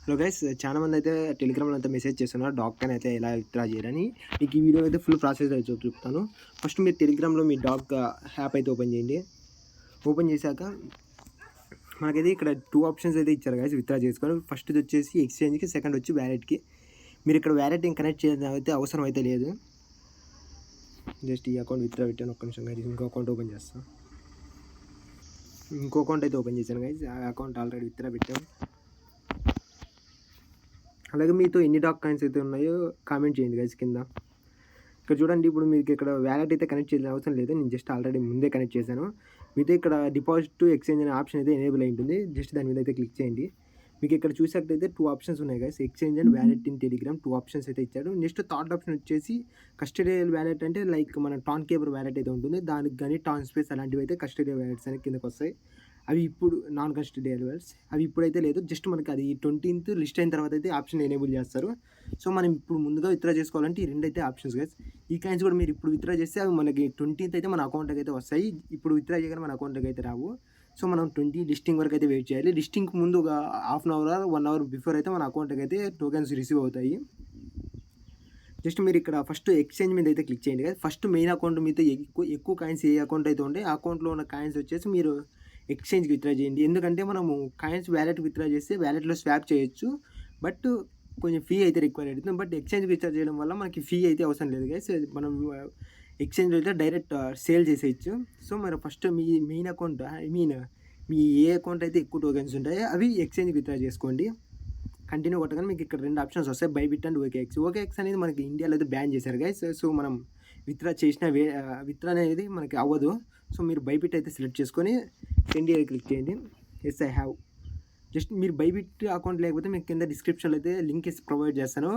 Hello guys, చాలా మంది అయితే టెలిగ్రామ్లో అయితే మెసేజ్ చేస్తున్నారు డాగ్ అయితే ఎలా విత్డ్రా చేయాలని. మీకు ఈ వీడియో అయితే ఫుల్ ప్రాసెస్ అయితే చూపుతాను. ఫస్ట్ మీరు టెలిగ్రామ్లో మీ డాగ్ యాప్ అయితే ఓపెన్ చేయండి. ఓపెన్ చేశాక మనకైతే ఇక్కడ 2 ఆప్షన్స్ అయితే ఇచ్చారు గైస్ విత్డ్రా చేసుకొని. ఫస్ట్ వచ్చేసి ఎక్స్చేంజ్కి, సెకండ్ వచ్చి వ్యాలెట్కి. మీరు ఇక్కడ వ్యాలెట్ ఏం కనెక్ట్ చేయడం అయితే అవసరం అయితే లేదు. జస్ట్ ఈ అకౌంట్ విత్డ్రా పెట్టాను. ఒక్క నిమిషం గైస్, ఇంకో అకౌంట్ ఓపెన్ చేస్తాను. ఇంకో అకౌంట్ అయితే ఓపెన్ చేశాను గైస్. ఆ అకౌంట్ ఆల్రెడీ విత్డ్రా పెట్టాను. అలాగే మీతో ఎన్ని డాగ్ కాయిన్స్ అయితే ఉన్నాయో కామెంట్ చేయండి గైస్ కింద. ఇక్కడ చూడండి, ఇప్పుడు మీకు ఇక్కడ వ్యాలెట్ అయితే కనెక్ట్ చేయాల్సిన అవసరం లేదు. నేను జస్ట్ ఆల్రెడీ ముందే కనెక్ట్ చేశాను. మీతో ఇక్కడ డిపాజిట్ టు ఎక్స్చేంజ్ అనే ఆప్షన్ అయితే ఎనేబుల్ అయి ఉంటుంది. జస్ట్ దాని మీద అయితే క్లిక్ చేయండి. మీకు ఇక్కడ చూసినట్లయితే 2 ఆప్షన్స్ ఉన్నాయి guys, exchange and wallet in Telegram. 2 options అయితే ఇచ్చాడు. నెక్స్ట్ థర్డ్ ఆప్షన్ వచ్చేసి కస్టడియల్ వ్యాలెట్, అంటే లైక్ మన టాన్ కేబుల్ వ్యాలెట్ అయితే ఉంటుంది. దానికి కానీ టాన్ స్పేస్ అలాంటివి అయితే కస్టడియల్ వ్యాలెట్స్ అనేది కిందకి వస్తాయి. అవి ఇప్పుడు నాన్ కస్టడియల్ వ్యాలెట్స్, అవి ఇప్పుడైతే లేదు. జస్ట్ మనకి అది 20th లిస్ట్ అయిన తర్వాత అయితే ఆప్షన్ ఎనేబుల్ చేస్తారు. సో మనం ఇప్పుడు ముందుగా విత్డ్రా చేసుకోవాలంటే ఈ 2 అయితే ఆప్షన్స్ గైస్. ఈ కాయిన్స్ కూడా మీరు ఇప్పుడు విత్డ్రా చేస్తే అవి మనకి 20th అయితే మన అకౌంట్కి అయితే వస్తాయి. ఇప్పుడు విత్డ్రా చేయగానే మన అకౌంట్కి అయితే రావు. సో మనం 20 లిస్టింగ్ వరకు అయితే వెయిట్ చేయాలి. లిస్టింగ్కి ముందు ఒక half an hour 1 hour before అయితే మన అకౌంట్కి అయితే టోకెన్స్ రిసీవ్ అవుతాయి. జస్ట్ మీరు ఇక్కడ ఫస్ట్ ఎక్స్చేంజ్ మీద అయితే క్లిక్ చేయండి కదా. ఫస్ట్ మెయిన్ అకౌంట్ మీద ఎక్కువ కాయిన్స్ ఏ అకౌంట్ అయితే ఉంటే ఆ అకౌంట్లో ఉన్న కాయిన్స్ వచ్చేసి మీరు ఎక్స్చేంజ్కి విత్డ్రా చేయండి. ఎందుకంటే మనము కాయిన్స్ వ్యాలెట్ విత్డ్రా చేస్తే వ్యాలెట్లో స్వాప్ చేయొచ్చు, బట్ కొంచెం ఫీ అయితే రిక్వైర్ అవుతుంది. బట్ ఎక్స్చేంజ్కి విత్డ్రా చేయడం వల్ల మనకి ఫీ అయితే అవసరం లేదు గైస్. మనం ఎక్స్చేంజ్లో అయితే డైరెక్ట్ సేల్ చేసేయచ్చు. సో మరి ఫస్ట్ మీ మెయిన్ అకౌంట్, మీ ఏ అకౌంట్ అయితే ఎక్కువ టోకెన్స్ ఉంటాయో అవి ఎక్స్చేంజ్కి విత్డ్రా చేసుకోండి. కంటిన్యూ కొట్టగానే మీకు ఇక్కడ 2 ఆప్షన్స్ వస్తాయి, బైబిట్ అండ్ ఓకేఎక్స్. ఓకేఎక్స్ అనేది మనకి ఇండియాలో అయితే బ్యాన్ చేశారు గైస్. సో మనం విత్డ్రా చేసిన విత్డ్రా అనేది మనకి అవ్వదు. సో మీరు బైబిట్ అయితే సెలెక్ట్ చేసుకొని సెండ్ క్లిక్ చేయండి. Yes I have. జస్ట్ మీరు బైబిట్ అకౌంట్ లేకపోతే మీకు కింద డిస్క్రిప్షన్లో అయితే లింక్ ప్రొవైడ్ చేస్తాను.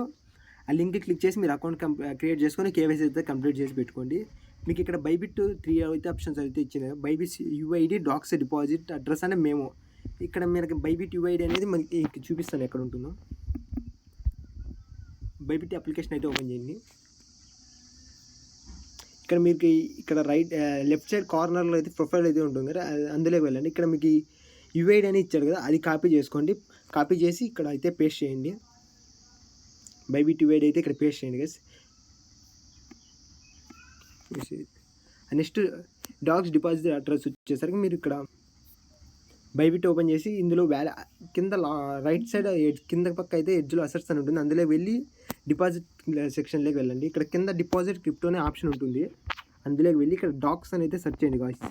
ఆ లింక్ క్లిక్ చేసి మీరు అకౌంట్ క్రియేట్ చేసుకొని కేవైసీ అయితే కంప్లీట్ చేసి పెట్టుకోండి. మీకు ఇక్కడ బైబిట్ 3 అయితే ఆప్షన్స్ అయితే ఇచ్చింది. బైబిట్ యూఐడి, డాక్స్ డిపాజిట్, అడ్రస్ అండ్ మేము. ఇక్కడ మీరు బైబిట్ యూఐడి అనేది మనకి చూపిస్తాను ఎక్కడ ఉంటుందో. బైబిట్ అప్లికేషన్ అయితే ఓపెన్ చేయండి. ఇక్కడ మీకు ఇక్కడ లెఫ్ట్ సైడ్ కార్నర్లో అయితే ప్రొఫైల్ అయితే ఉంటుంది కదా, అందులోకి వెళ్ళండి. ఇక్కడ మీకు యూఐడి అని ఇచ్చాడు కదా, అది కాపీ చేసుకోండి. కాపీ చేసి ఇక్కడ అయితే పేస్ట్ చేయండి. బైబిట్ యూఐడి అయితే ఇక్కడ పేస్ట్ చేయండి guys. Next dogs deposit address వచ్చేసరికి మీరు ఇక్కడ బైబిట్ ఓపెన్ చేసి ఇందులో కింద రైట్ సైడ్ కింద పక్క అయితే ఎడ్జ్లో అసెట్స్ అని ఉంటుంది, అందులో వెళ్ళి డిపాజిట్ సెక్షన్లోకి వెళ్ళండి. ఇక్కడ కింద డిపాజిట్ క్రిప్టో అనే ఆప్షన్ ఉంటుంది, అందులోకి వెళ్ళి ఇక్కడ డాగ్స్ అని అయితే సెర్చ్ చేయండి గాయ్స్.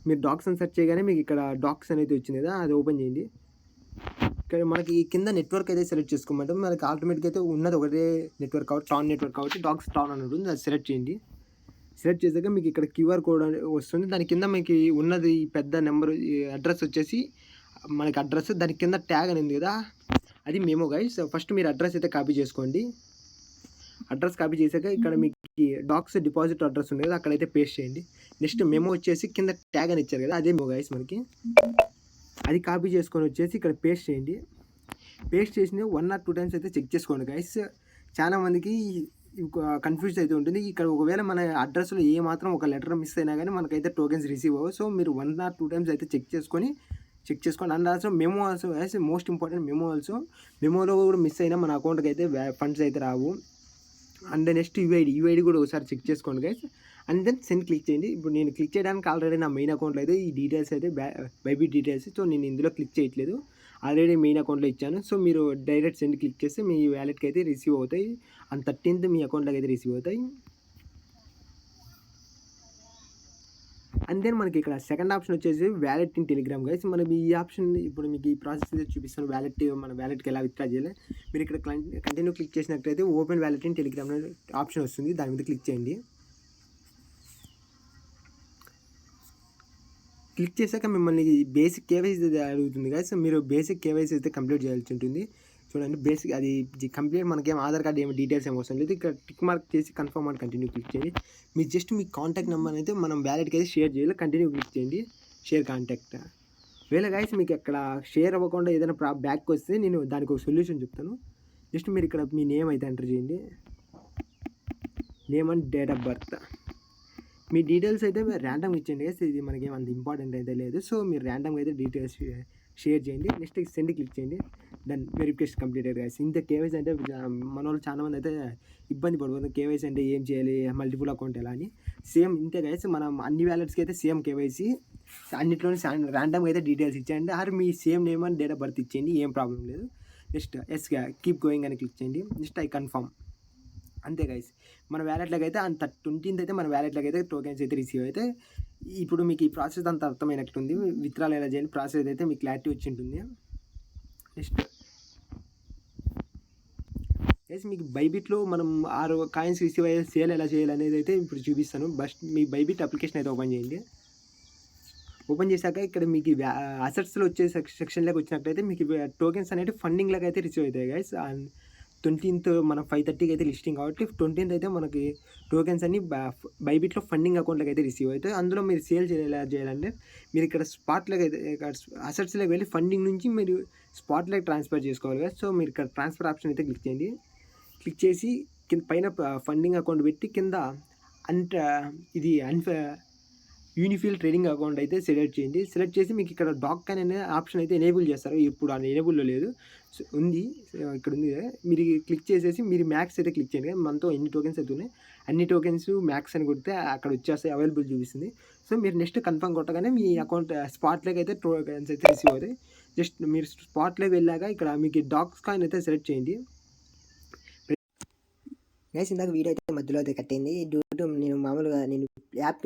మీరు డాగ్స్ అని సెర్చ్ చేయగానే మీకు ఇక్కడ డాగ్స్ అనేది వచ్చింది కదా, అది ఓపెన్ చేయండి. ఇక్కడ మనకి కింద నెట్వర్క్ అయితే సెలెక్ట్ చేసుకోమంటే మనకి ఆటోమేటిక్గా అయితే ఉన్నది ఒకటే నెట్వర్క్ కాబట్టి, టాన్ నెట్వర్క్ కాబట్టి డాగ్స్ టాన్ అని ఉంటుంది, అది సెలెక్ట్ చేయండి. సెలెక్ట్ చేసాక మీకు ఇక్కడ క్యూఆర్ కోడ్ వస్తుంది. దాని కింద మీకు ఉన్నది పెద్ద నెంబర్ అడ్రస్ వచ్చేసి మనకి అడ్రస్, దాని కింద ట్యాగ్ అని ఉంది కదా, అది మేము గైస్. ఫస్ట్ మీరు అడ్రస్ అయితే కాపీ చేసుకోండి. అడ్రస్ కాపీ చేశాక ఇక్కడ మీకు డాగ్స్ డిపాజిట్ అడ్రస్ ఉంది కదా, అక్కడైతే పేస్ట్ చేయండి. నెక్స్ట్ మెమో వచ్చేసి కింద ట్యాగ్ అని ఇచ్చారు కదా, అదే మెమో గైస్ మనకి. అది కాపీ చేసుకొని వచ్చేసి ఇక్కడ పేస్ట్ చేయండి. పేస్ట్ చేసిన 1 or 2 times అయితే చెక్ చేసుకోండి గైస్. చాలామందికి కన్ఫ్యూజ్ అయితే ఉంటుంది. ఇక్కడ ఒకవేళ మన అడ్రస్లో ఏ మాత్రం ఒక లెటర్ మిస్ అయినా కానీ మనకైతే టోకెన్స్ రిసీవ్ అవ్వవు. సో మీరు 1 or 2 times అయితే చెక్ చేసుకోండి. And also memo also as most important. మెమోలో కూడా మిస్ అయినా మన అకౌంట్కి అయితే ఫండ్స్ అయితే రావు. అండ్ నెక్స్ట్ యూఐడి కూడా ఒకసారి చెక్ చేసుకోండి guys. And then send click చేయండి. ఇప్పుడు నేను క్లిక్ చేయడానికి ఆల్రెడీ నా మెయిన్ అకౌంట్లో అయితే ఈ డీటెయిల్స్ అయితే బైబిట్ డీటెయిల్స్, సో నేను ఇందులో క్లిక్ చేయట్లేదు, ఆల్రెడీ మెయిన్ అకౌంట్లో ఇచ్చాను. సో మీరు డైరెక్ట్ సెండ్ క్లిక్ చేస్తే మీ వ్యాలెట్కి అయితే రిసీవ్ అవుతాయి. అండ్ 13th మీ అకౌంట్లోకి అయితే రిసీవ్ అవుతాయి. అండ్ దెన్ మనకి ఇక్కడ సెకండ్ ఆప్షన్ వచ్చేసి వ్యాలెట్ ఇన్ టెలిగ్రామ్ గైస్. మనం ఈ ఆప్షన్ ఇప్పుడు మీకు ఈ ప్రాసెస్ అయితే చూపిస్తాను. మన వ్యాలెట్కి ఎలా విత్డ్రా చేయాలి. మీరు ఇక్కడ కంటిన్యూ క్లిక్ చేసినట్లయితే open wallet in Telegram option వస్తుంది, దాని మీద క్లిక్ చేయండి. క్లిక్ చేశాక మిమ్మల్ని బేసిక్ కేవైసీ అడుగుతుంది గైస్. మీరు బేసిక్ కేవైసీ అయితే కంప్లీట్ చేయాల్సి ఉంటుంది. చూడండి, బేసిక్ అది కంప్లీట్ మనకేం ఆధార్ కార్డు ఏమి డీటెయిల్స్ ఏమి అవసరం లేదు. ఇక్కడ టిక్ మార్క్ చేసి కన్ఫర్మ్ అని కంటిన్యూ క్లిక్ చేయండి. మీరు జస్ట్ మీ కాంటాక్ట్ నెంబర్ అయితే మనం వ్యాలెట్కి అయితే షేర్ చేయాలి. కంటిన్యూ క్లిక్ చేయండి, షేర్ కాంటాక్ట్. వేళ గైస్ మీకు అక్కడ షేర్ అవ్వకుండా ఏదైనా బ్యాక్ వస్తే నేను దానికి ఒక సొల్యూషన్ చెప్తాను. జస్ట్ మీరు ఇక్కడ మీ నేమ్ అయితే ఎంటర్ చేయండి, name and date of birth. Me details అయితే ర్యాండమ్గా ఇచ్చేయండి గైస్. ఇది మనకి అంత ఇంపార్టెంట్ అయితే లేదు. సో మీరు ర్యాండమ్గా అయితే డీటెయిల్స్ షేర్ చేయండి. నెక్స్ట్ సెండ్ క్లిక్ చేయండి. Done, verification completed guys. ఇంత కేవైసీ అంటే మన వాళ్ళు చాలామంది అయితే ఇబ్బంది పడిపోతుంది. కేవైసీ అంటే ఏం చేయాలి, మల్టిపుల్ అకౌంట్ ఎలా అని. సేమ్ ఇంతే గైస్, మనం అన్ని వ్యాలెట్స్కి అయితే సేమ్ కేవైసీ, అన్నిట్లోనే ర్యాండమ్గా అయితే డీటెయిల్స్ ఇచ్చేయండి. ఆర్ మీ same name and date of birth ఇచ్చేయండి, ఏం ప్రాబ్లం లేదు. నెక్స్ట్ ఎస్గా కీప్ గోయింగ్ అని క్లిక్ చేయండి. Next I confirm. అంతే గైస్, మన వ్యాలెట్లోకి అయితే అంత 20th అయితే మన వ్యాలెట్లోకి అయితే టోకెన్స్ అయితే రిసీవ్ అయితే. ఇప్పుడు మీకు ఈ ప్రాసెస్ అంతా అర్థమైనట్టుంది. విత్డ్రాల్ ఎలా చేయాలి ప్రాసెస్ అయితే మీకు క్లారిటీ వచ్చి ఉంటుంది. నెక్స్ట్ గైస్, మీకు బైబిట్లో మనం 6 కాయిన్స్ రిసీవ్ అయ్యే సేల్ ఎలా చేయాలి అనేది అయితే ఇప్పుడు చూపిస్తాను. బస్ట్ మీ బైబిట్ అప్లికేషన్ అయితే ఓపెన్ చేయండి. ఓపెన్ చేశాక ఇక్కడ మీకు అసెట్స్లో వచ్చే సెక్షన్లోకి వచ్చినట్లయితే మీకు టోకెన్స్ అనేవి ఫండింగ్ లాగా అయితే రిసీవ్ అవుతాయి గైస్. 20th మనం 5:30కి అయితే లిస్టింగ్ కాబట్టి 20th అయితే మనకి టోకెన్స్ అన్ని బైబిట్లో ఫండింగ్ అకౌంట్లోకి అయితే రిసీవ్ అవుతాయి. అందులో మీరు సేల్ చేయాలంటే మీరు ఇక్కడ స్పాట్లోకి అయితే అసెట్స్లోకి వెళ్ళి ఫండింగ్ నుంచి మీరు స్పాట్లోకి ట్రాన్స్ఫర్ చేసుకోవాలి కదా. సో మీరు ఇక్కడ ట్రాన్స్ఫర్ ఆప్షన్ అయితే క్లిక్ చేయండి. క్లిక్ చేసి కింద పైన ఫండింగ్ అకౌంట్ పెట్టి కింద ఇది యూనిఫిల్ ట్రేడింగ్ అకౌంట్ అయితే సెలెక్ట్ చేయండి. సెలెక్ట్ చేసి మీకు ఇక్కడ డాక్ కాయిన్ అనే ఆప్షన్ అయితే ఎనేబుల్ చేస్తారు. ఇప్పుడు అది ఎనేబుల్లో లేదు, ఉంది ఇక్కడ ఉంది. మీరు క్లిక్ చేసేసి మీరు మ్యాక్స్ అయితే క్లిక్ చేయండి. మనతో ఎన్ని టోకెన్స్ అయితే ఉన్నాయి అన్ని టోకెన్స్ మ్యాక్స్ అని కొడితే అక్కడ వచ్చేస్తాయి, అవైలబుల్ చూపిస్తుంది. సో మీరు నెక్స్ట్ కన్ఫర్మ్ కొట్టగానే మీ అకౌంట్ స్పాట్లోకి అయితే టోకెన్స్ అయితే రిసీవ్ అవుతాయి. జస్ట్ మీరు స్పాట్లోకి వెళ్ళాక ఇక్కడ మీకు డాక్స్ కాయిన్ అయితే సెలెక్ట్ చేయండి. గైస్, ఇందాక వీడియో అయితే మధ్యలో అయితే కట్టింది డ్యూ టు నేను మామూలుగా యాప్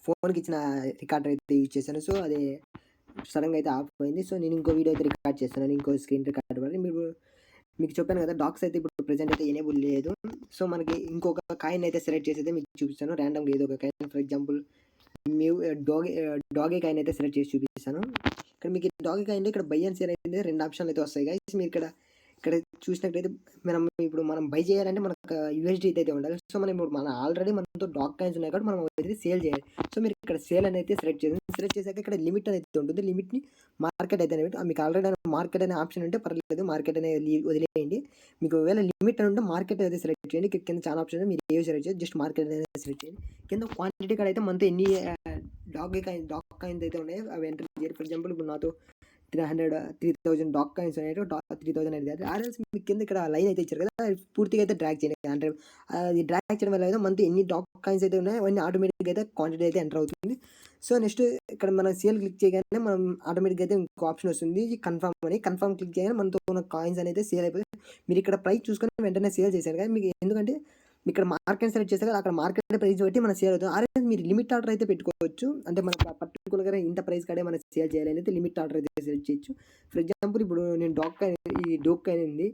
ఫోన్కి ఇచ్చిన రికార్డర్ అయితే యూజ్ చేశాను. సో అది సడన్గా అయితే ఆఫ్ పోయింది. సో నేను ఇంకో వీడియో అయితే రికార్డ్ చేస్తున్నాను, ఇంకో స్క్రీన్ రికార్డ్ వల్ల. మీకు చెప్పాను కదా, డాక్స్ అయితే ఇప్పుడు ప్రెజెంట్ అయితే ఎనేబుల్ లేదు. సో మనకి ఇంకొక కాయిన్ అయితే సెలెక్ట్ చేసి అయితే మీకు చూపిస్తాను. ర్యాండమ్గా ఏదో ఒక కాయిన్, ఫర్ ఎగ్జాంపుల్ డాగే కాయిన్ అయితే సెలెక్ట్ చేసి చూపిస్తాను. ఇక్కడ మీకు డాగే కాయిన్ ఇక్కడ బై అండ్ సేల్ అయితే 2 ఆప్షన్లు అయితే వస్తాయి గైస్. మీరు ఇక్కడ చూసినట్లయితే మనం బై చేయాలంటే మనకు USD అయితే ఉండాలి. సో మనం ఇప్పుడు ఆల్రెడీ మనతో డాగ్ కాయిన్స్ ఉన్నాయి కాబట్టి మనం అయితే సేల్ చేయాలి. సో మీరు ఇక్కడ సేల్ అనేది సెలెక్ట్ చేయండి. సెలెక్ట్ చేశాక ఇక్కడ లిమిట్ అనేది ఉంటుంది. లిమిట్ని మార్కెట్ అయితే మీకు ఆల్రెడీ మార్కెట్ అనే ఆప్షన్ ఉంటే పర్లేదు, మార్కెట్ అనేది వదిలేయండి. మీకు ఒకవేళ లిమిట్ అని ఉంటే మార్కెట్ అయితే సెలెక్ట్ చేయండి. కింద చాలా ఆప్షన్ మీరు ఏవి సెలెక్ట్ చేయండి, జస్ట్ మార్కెట్ అనేది సెలెక్ట్ చేయండి. కింద క్వాంటిటీ కాడ అయితే మనతో ఎన్ని డాగ్ కాయిన్స్ అయితే ఉన్నాయి అవి ఎంటర్ చేయాలి. ఫర్ ఎగ్జాంపుల్ ఇప్పుడు నాతో 3,000 డాగ్ కాయిన్స్ అనేవి 3,000 అనేది ఆర్ఎల్స్ మీకు కింద ఇక్కడ లైన్ అయితే ఇచ్చారు కదా, పూర్తిగా అయితే డ్రాగ్ చేయండి. అంటే అది డ్రాగ్ చేయడం వల్ల అయితే మనతో ఎన్ని డాగ్ కాయిన్స్ అయితే ఉన్నాయో అవన్నీ ఆటోమేటిక్గా అయితే క్వాంటిటీ అయితే ఎంటర్ అవుతుంది. సో నెక్స్ట్ ఇక్కడ మనం సేల్ క్లిక్ చేయగానే మనం ఆటోమేటిక్గా అయితే ఇంకో ఆప్షన్ వస్తుంది, కన్ఫర్మ్ క్లిక్ చేయగానే మనతో ఉన్న కాయిన్స్ అనేది సేల్ అయిపోతుంది. మీరు ఇక్కడ ప్రైస్ చూసుకొని వెంటనే సేల్ చేశారు కదా, మీకు ఎందుకంటే ఇక్కడ మార్కెట్ సెలెక్ట్ చేస్తే అక్కడ మార్కెట్ ప్రైస్ బట్టి మనం సేల్ అవుతుంది. ఆర్ఎస్ మీరు లిమిట్ ఆర్డర్ అయితే పెట్టుకోవచ్చు. అంటే మనకు పర్టికులర్గా ఇంత ప్రైస్ కాడే మనం సేల్ చేయాలని అయితే లిమిట్ ఆర్డర్ అయితే సెలెక్ట్ చేయొచ్చు. ఫర్ ఎగ్జాంపుల్ ఇప్పుడు నేను డోక్ కాయిన్ ఉంది,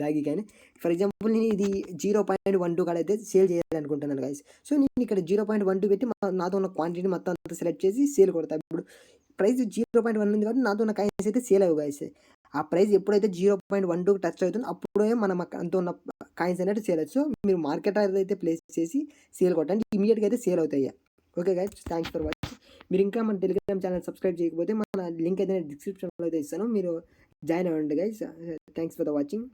దాగి కాయిన్. ఫర్ ఎగ్జాంపుల్ నేను ఇది 0.12 కాడ అయితే సేల్ చేయాలనుకుంటున్నాను గైస్. సో నేను ఇక్కడ 0.12 పెట్టి నాతో ఉన్న క్వాంటిటీ మొత్తం అంతా సెలెక్ట్ చేసి సేల్ కొడతాను. ఇప్పుడు ప్రైస్ 0.1 ఉంది కాబట్టి నాతో ఉన్న కాయిన్స్ అయితే సేల్ అవ్వవు గైస్. ఆ ప్రైస్ ఎప్పుడైతే 0.12 టచ్ అవుతుందో అప్పుడే మనం అంత ఉన్న కాయిన్స్ అనేది సేల్ అవుతుంది. సో మీరు మార్కెట్ అయితే ప్లేస్ చేసి సేల్ కొట్టండి, ఇమీడియట్గా అయితే సేల్ అవుతాయి. Okay guys, thanks for watching. మీరు ఇంకా మన టెలిగ్రామ్ ఛానల్ సబ్స్క్రైబ్ చేయకపోతే మన లింక్ అయితే డిస్క్రిప్షన్లో అయితే ఇస్తాను, మీరు జాయిన్ అవ్వండి guys. Thanks for the watching.